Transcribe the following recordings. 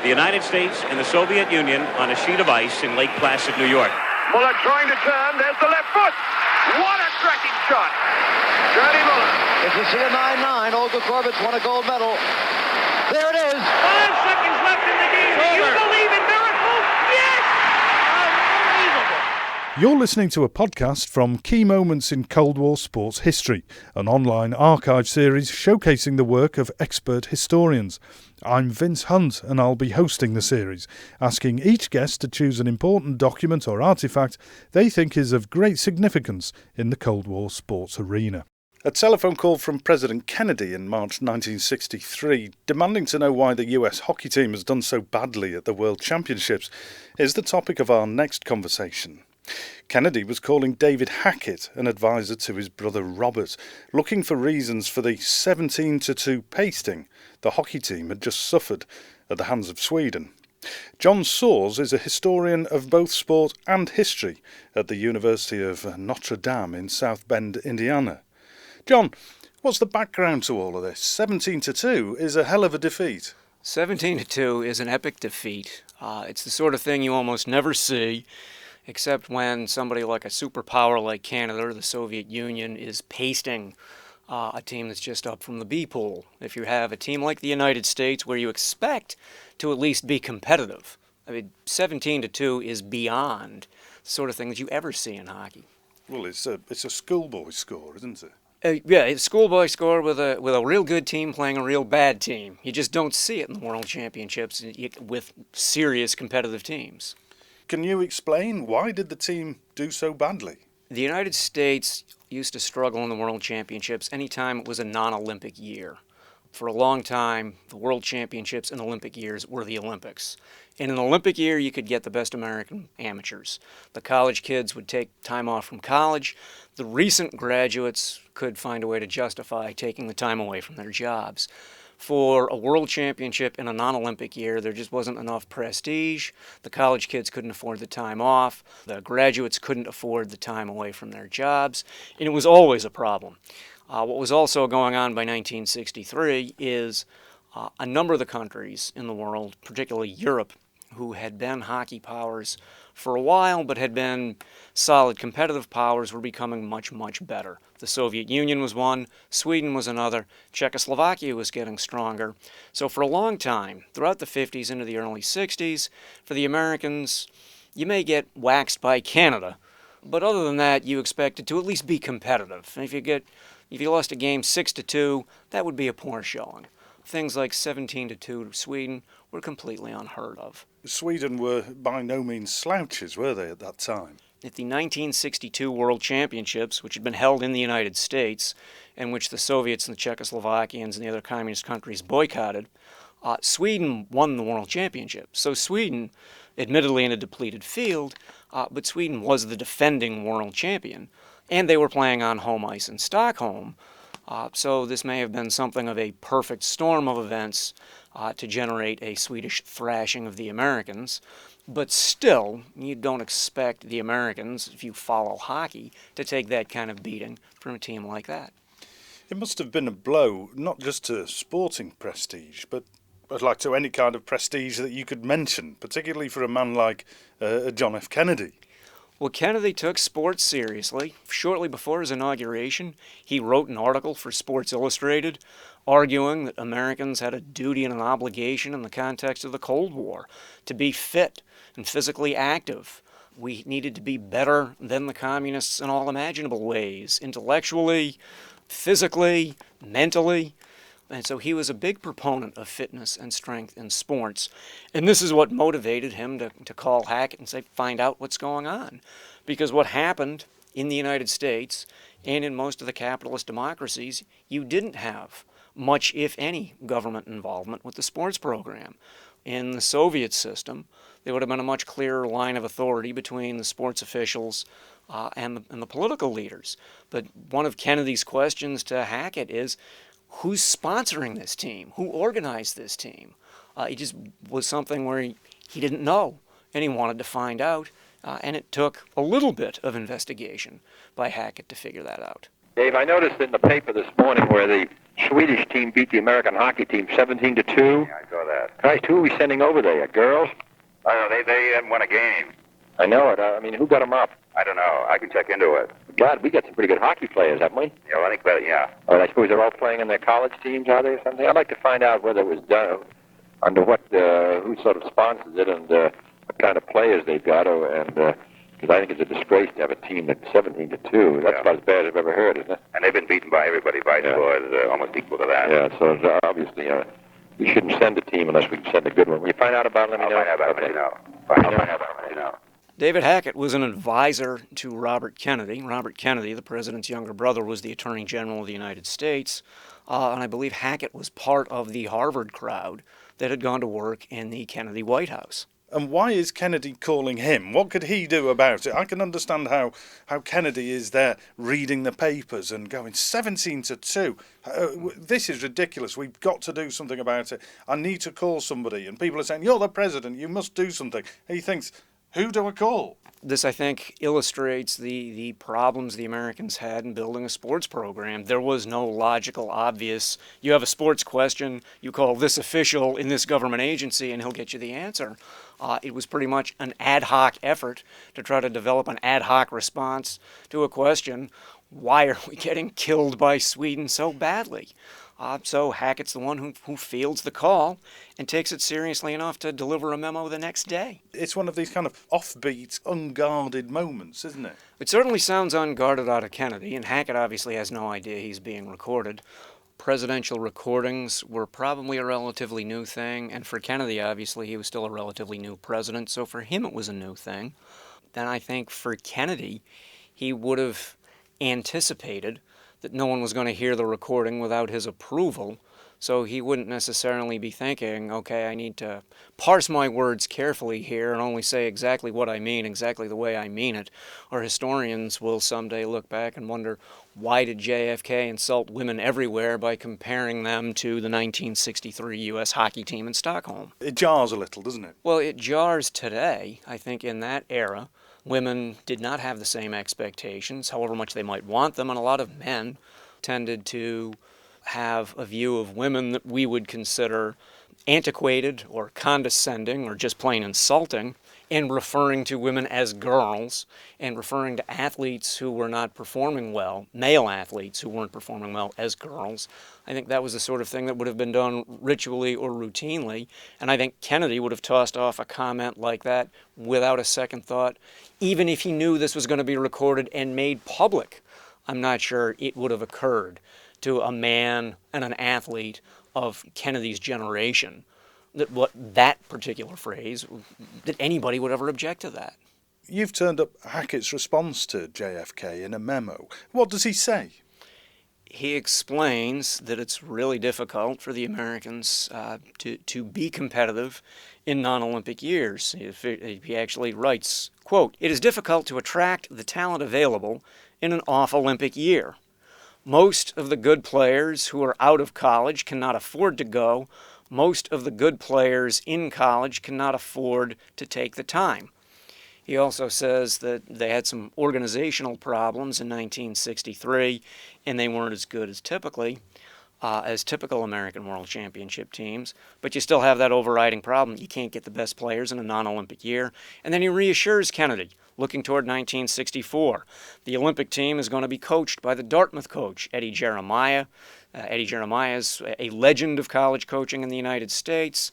the United States and the Soviet Union on a sheet of ice in Lake Placid, New York. Muller trying to turn. There's the left foot. What a cracking shot. Johnny Muller. If you see a 9-9, Olga Korbut's won a gold medal. There it is. 5 seconds left in the game. Do you believe in miracles? Yes! Unbelievable. You're listening to a podcast from Key Moments in Cold War Sports History, an online archive series showcasing the work of expert historians. I'm Vince Hunt and I'll be hosting the series, asking each guest to choose an important document or artefact they think is of great significance in the Cold War sports arena. A telephone call from President Kennedy in March 1963, demanding to know why the US hockey team has done so badly at the World Championships, is the topic of our next conversation. Kennedy was calling David Hackett, an advisor to his brother Robert, looking for reasons for the 17-2 pasting the hockey team had just suffered at the hands of Sweden. John Soares is a historian of both sport and history at the University of Notre Dame in South Bend, Indiana. John, what's the background to all of this? 17-2 is a hell of a defeat. 17-2 is an epic defeat. It's the sort of thing you almost never see, except when somebody like a superpower like Canada or the Soviet Union is pasting a team that's just up from the B pool. If you have a team like the United States where you expect to at least be competitive, 17-2 is beyond the sort of thing that you ever see in hockey. Well, it's a schoolboy score, isn't it? Yeah, it's a schoolboy score with a real good team playing a real bad team. You just don't see it in the World Championships with serious competitive teams. Can you explain why did the team do so badly? The United States used to struggle in the World Championships anytime it was a non-Olympic year. For a long time, the World Championships and Olympic years were the Olympics. In an Olympic year, you could get the best American amateurs. The college kids would take time off from college. The recent graduates could find a way to justify taking the time away from their jobs. For a World Championship in a non-Olympic year, there just wasn't enough prestige. The college kids couldn't afford the time off. The graduates couldn't afford the time away from their jobs. And it was always a problem. What was also going on by 1963 is a number of the countries in the world, particularly Europe, who had been hockey powers for a while but had been solid competitive powers, were becoming much, much better. The Soviet Union was one, Sweden was another, Czechoslovakia was getting stronger. So for a long time, throughout the 50s into the early 60s, for the Americans, you may get waxed by Canada, but other than that, you expected to at least be competitive. And if you lost a game 6-2, that would be a poor showing. Things like 17-2 to Sweden were completely unheard of. Sweden were by no means slouches, were they, at that time? At the 1962 World Championships, which had been held in the United States, and which the Soviets and the Czechoslovakians and the other communist countries boycotted, Sweden won the World Championship. So Sweden, admittedly in a depleted field, but Sweden was the defending world champion, and they were playing on home ice in Stockholm. So this may have been something of a perfect storm of events to generate a Swedish thrashing of the Americans. But still, you don't expect the Americans, if you follow hockey, to take that kind of beating from a team like that. It must have been a blow, not just to sporting prestige, but like to any kind of prestige that you could mention, particularly for a man like John F. Kennedy. Well, Kennedy took sports seriously. Shortly before his inauguration, he wrote an article for Sports Illustrated arguing that Americans had a duty and an obligation in the context of the Cold War to be fit and physically active. We needed to be better than the communists in all imaginable ways, intellectually, physically, mentally. And so he was a big proponent of fitness and strength in sports. And this is what motivated him to call Hackett and say, find out what's going on. Because what happened in the United States and in most of the capitalist democracies, you didn't have much, if any, government involvement with the sports program. In the Soviet system, there would have been a much clearer line of authority between the sports officials and the political leaders. But one of Kennedy's questions to Hackett is, who's sponsoring this team? Who organized this team? It just was something where he didn't know, and he wanted to find out, and it took a little bit of investigation by Hackett to figure that out. Dave, I noticed in the paper this morning where the Swedish team beat the American hockey team 17-2. Yeah, I saw that. that. Christ, who are we sending over there? Girls? I don't know, they haven't won a game. I know it. I mean, who got them up? I don't know. I can check into it. God, we got some pretty good hockey players, haven't we? Yeah, well, I think that, yeah. Oh, I suppose they're all playing in their college teams, are they, or something? I'd like to find out whether it was done, under what, who sort of sponsors it, and what kind of players they've got, because I think it's a disgrace to have a team that's 17-2. That's about as bad as I've ever heard, isn't it? And they've been beaten by everybody. By scores almost equal to that. Yeah, so obviously we shouldn't send a team unless we can send a good one. Will you find out about it? Let me know. I'll find out about it, let you know. I'll find out about it, let you know. David Hackett was an advisor to Robert Kennedy. Robert Kennedy, the president's younger brother, was the Attorney General of the United States. And I believe Hackett was part of the Harvard crowd that had gone to work in the Kennedy White House. And why is Kennedy calling him? What could he do about it? I can understand how Kennedy is there reading the papers and going 17-2. This is ridiculous. We've got to do something about it. I need to call somebody. And people are saying, you're the president, you must do something. And he thinks, who do I call? This, I think, illustrates the problems the Americans had in building a sports program. There was no logical, obvious, you have a sports question, you call this official in this government agency, and he'll get you the answer. It was pretty much an ad hoc effort to try to develop an ad hoc response to a question, why are we getting killed by Sweden so badly? So Hackett's the one who fields the call and takes it seriously enough to deliver a memo the next day. It's one of these kind of offbeat, unguarded moments, isn't it? It certainly sounds unguarded out of Kennedy, and Hackett obviously has no idea he's being recorded. Presidential recordings were probably a relatively new thing, and for Kennedy, obviously, he was still a relatively new president, so for him it was a new thing. Then I think for Kennedy, he would have anticipated that no one was going to hear the recording without his approval, so he wouldn't necessarily be thinking, okay, I need to parse my words carefully here and only say exactly what I mean, exactly the way I mean it. Or historians will someday look back and wonder, why did JFK insult women everywhere by comparing them to the 1963 U.S. hockey team in Stockholm? It jars a little, doesn't it? Well, it jars today. I think in that era, women did not have the same expectations, however much they might want them, and a lot of men tended to have a view of women that we would consider antiquated or condescending or just plain insulting, and referring to women as girls and referring to athletes who were not performing well, male athletes who weren't performing well, as girls. I think that was the sort of thing that would have been done ritually or routinely, and I think Kennedy would have tossed off a comment like that without a second thought, even if he knew this was going to be recorded and made public. I'm not sure it would have occurred to a man and an athlete of Kennedy's generation that particular phrase, that anybody would ever object to that. You've turned up Hackett's response to JFK in a memo. What does he say? He explains that it's really difficult for the Americans to be competitive in non-Olympic years. He actually writes, quote, "It is difficult to attract the talent available in an off-Olympic year. Most of the good players who are out of college cannot afford to go. Most of the good players in college cannot afford to take the time." He also says that they had some organizational problems in 1963, and they weren't as good as typical American World Championship teams, but you still have that overriding problem. You can't get the best players in a non-Olympic year. And then he reassures Kennedy, looking toward 1964. The Olympic team is going to be coached by the Dartmouth coach, Eddie Jeremiah. Eddie Jeremiah is a legend of college coaching in the United States,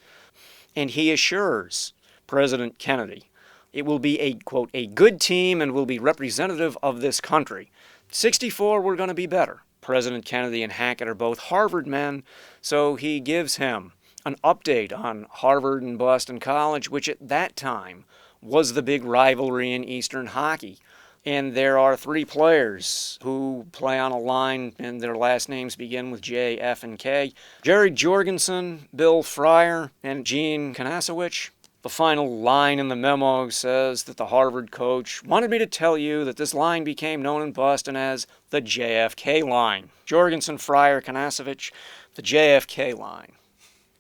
and he assures President Kennedy it will be a, quote, a good team and will be representative of this country. 64, we're going to be better. President Kennedy and Hackett are both Harvard men, so he gives him an update on Harvard and Boston College, which at that time was the big rivalry in Eastern hockey. And there are 3 players who play on a line, and their last names begin with J, F, and K. Jerry Jorgensen, Bill Fryer, and Gene Kanasowicz. The final line in the memo says that the Harvard coach wanted me to tell you that this line became known in Boston as the JFK line. Jorgensen, Fryer, Kanasowicz, the JFK line.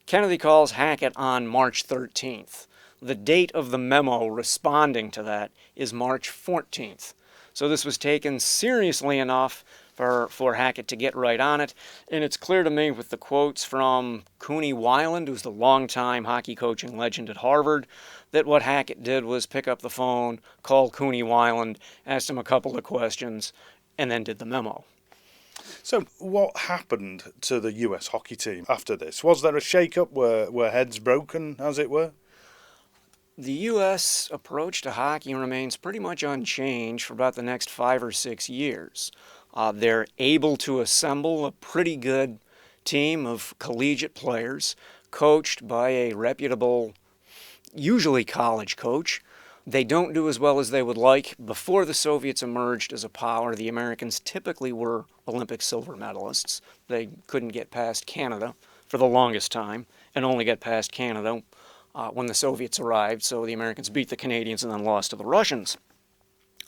Kennedy calls Hackett on March 13th. The date of the memo responding to that is March 14th. So this was taken seriously enough for Hackett to get right on it. And it's clear to me with the quotes from Cooney Weiland, who's the longtime hockey coaching legend at Harvard, that what Hackett did was pick up the phone, call Cooney Weiland, asked him a couple of questions, and then did the memo. So what happened to the US hockey team after this? Was there a shake-up? Were heads broken, as it were? The U.S. approach to hockey remains pretty much unchanged for about the next 5 or 6 years. They're able to assemble a pretty good team of collegiate players, coached by a reputable, usually college coach. They don't do as well as they would like. Before the Soviets emerged as a power, the Americans typically were Olympic silver medalists. They couldn't get past Canada for the longest time, and only get past Canada when the Soviets arrived, so the Americans beat the Canadians and then lost to the Russians.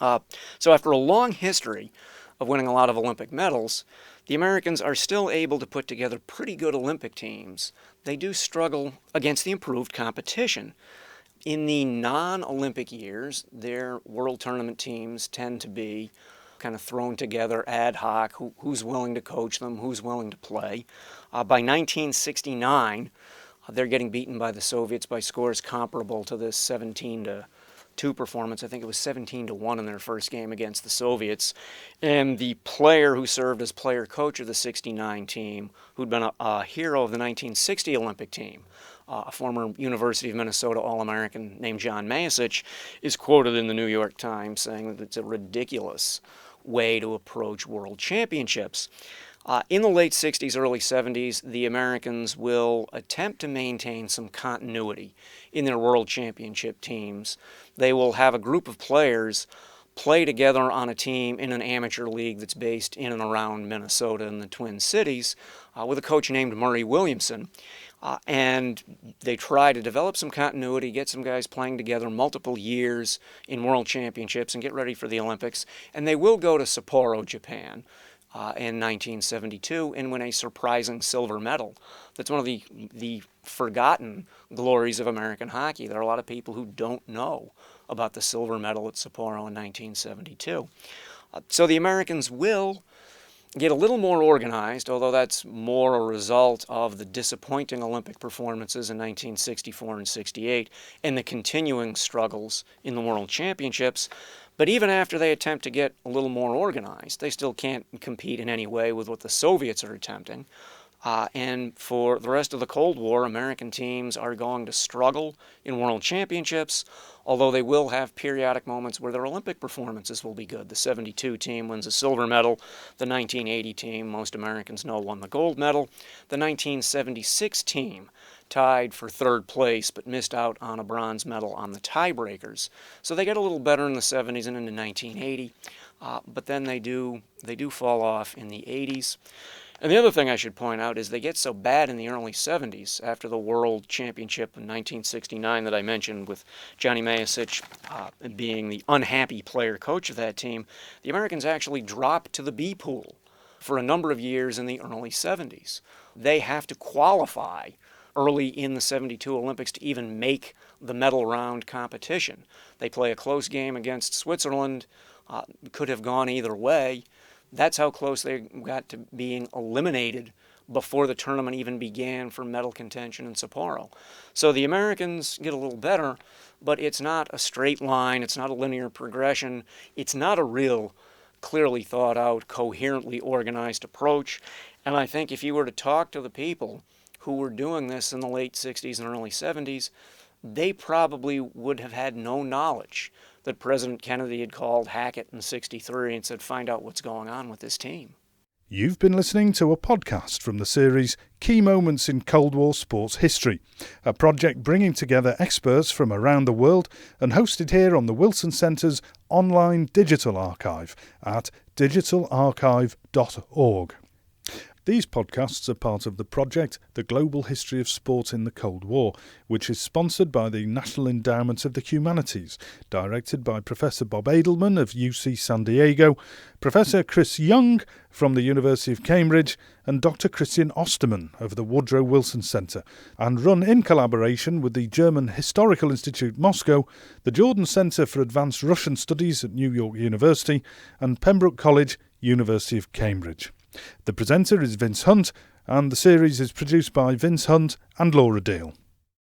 So after a long history of winning a lot of Olympic medals, the Americans are still able to put together pretty good Olympic teams. They do struggle against the improved competition. In the non-Olympic years, their world tournament teams tend to be kind of thrown together ad hoc, who's willing to coach them, who's willing to play. By 1969, they're getting beaten by the Soviets by scores comparable to this 17-2 performance. I think it was 17-1 in their first game against the Soviets. And the player who served as player coach of the 69 team, who'd been a hero of the 1960 Olympic team, a former University of Minnesota All-American named John Mayasich, is quoted in the New York Times saying that it's a ridiculous way to approach world championships. In the late 60s, early 70s, the Americans will attempt to maintain some continuity in their world championship teams. They will have a group of players play together on a team in an amateur league that's based in and around Minnesota and the Twin Cities with a coach named Murray Williamson. And they try to develop some continuity, get some guys playing together multiple years in world championships and get ready for the Olympics. And they will go to Sapporo, Japan, in 1972 and win a surprising silver medal. That's one of the forgotten glories of American hockey. There are a lot of people who don't know about the silver medal at Sapporo in 1972. So the Americans will get a little more organized, although that's more a result of the disappointing Olympic performances in 1964 and 68 and the continuing struggles in the World Championships. But even after they attempt to get a little more organized, they still can't compete in any way with what the Soviets are attempting. And for the rest of the Cold War, American teams are going to struggle in World Championships, although they will have periodic moments where their Olympic performances will be good. The 72 team wins a silver medal. The 1980 team, most Americans know, won the gold medal. The 1976 team tied for third place but missed out on a bronze medal on the tiebreakers. So they get a little better in the 70s and into 1980, but then they do fall off in the 80s. And the other thing I should point out is they get so bad in the early 70s after the World Championship in 1969 that I mentioned with Johnny Mayasich being the unhappy player coach of that team, the Americans actually dropped to the B pool for a number of years in the early 70s. They have to qualify early in the 72 Olympics to even make the medal round competition. They play a close game against Switzerland, could have gone either way. That's how close they got to being eliminated before the tournament even began for medal contention in Sapporo. So the Americans get a little better, but it's not a straight line, it's not a linear progression, it's not a real clearly thought out, coherently organized approach. And I think if you were to talk to the people who were doing this in the late 60s and early 70s, they probably would have had no knowledge that President Kennedy had called Hackett in '63 and said, find out what's going on with this team. You've been listening to a podcast from the series Key Moments in Cold War Sports History, a project bringing together experts from around the world and hosted here on the Wilson Centre's online digital archive at digitalarchive.org. These podcasts are part of the project The Global History of Sport in the Cold War, which is sponsored by the National Endowment of the Humanities, directed by Professor Bob Edelman of UC San Diego, Professor Chris Young from the University of Cambridge, and Dr. Christian Ostermann of the Woodrow Wilson Centre, and run in collaboration with the German Historical Institute Moscow, the Jordan Centre for Advanced Russian Studies at New York University, and Pembroke College, University of Cambridge. The presenter is Vince Hunt, and the series is produced by Vince Hunt and Laura Dale.